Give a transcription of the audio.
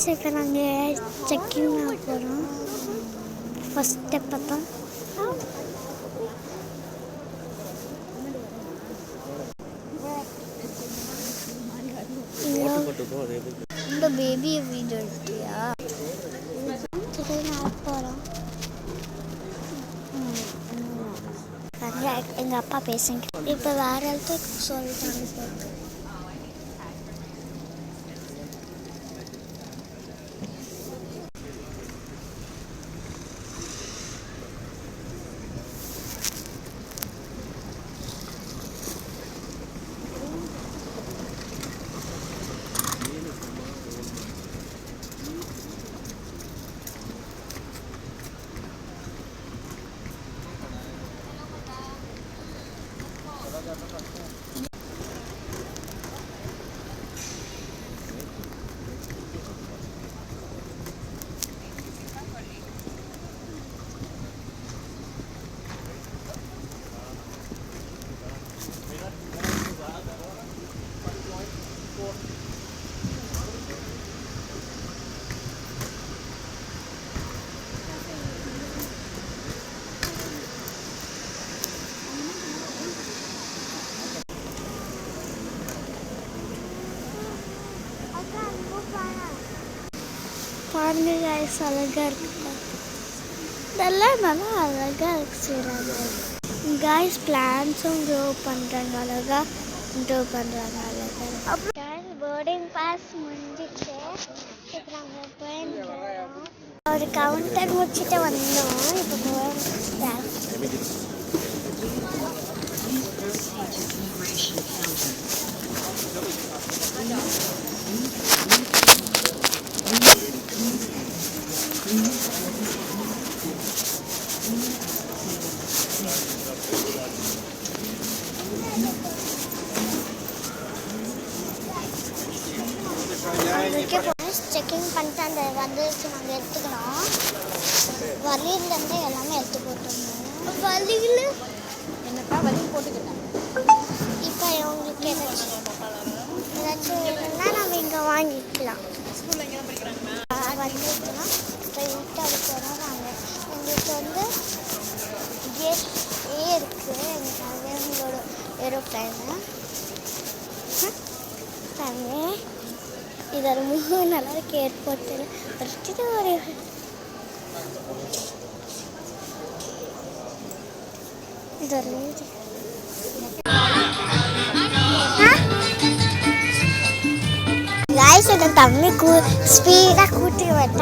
Guys இப்போ நாங்க checking போறோம். ஃபர்ஸ்ட் ஸ்டெப் பார்த்தோம். இந்த பேபி வீடியோ எடுத்தியா? சரி நான் போறோம். எங்க அப்பா பேசுங்க. இப்போ வேற இடத்துக்கு சொல்லிட்டாங்க. பாருங்க गाइस அழகா இருக்கு. இதெல்லாம் நல்லா அழகா செய்றாங்க. गाइस பிளான்ட்ஸும் க்ரோ பண்றாங்க அழகா. க்ரோ பண்றாங்க அழகா. அப்புறம் गाइस போர்டிங் பாஸ் முடிஞ்சிச்சு. இப்போ நாங்க போறோம். ஒரு கவுண்டர் முடிச்சிட்டு வந்தோம். இப்போ போறோம். செக்கிங் பண்ணிட்டு அந்த வந்துச்சு நாங்கள் எடுத்துக்கணும். வலியிலேருந்து எல்லாமே எடுத்து போட்டுருந்தோம். வலியில் என்னப்பா வலி போட்டுக்கிட்டேன். இப்போ உங்களுக்கு ஏதாச்சும் வேணும்னா நம்ம இங்கே வாங்கிக்கலாம். வந்துக்கலாம் ஸ்ட்ரெயிட்டாக அது போகிறோம். நாங்கள் எங்களுக்கு வந்து கேட் இருக்குது. எங்களுக்காக எங்களோட ஏரோப்ளைனு தாங்க. இது ரொம்ப நல்லா இருக்கு. ஏர்போர்ட்டில் வச்சுட்டு ஒரு இது ஒரு गाइस இந்த தம்பி ஸ்பீடாக கூட்டி விட்டா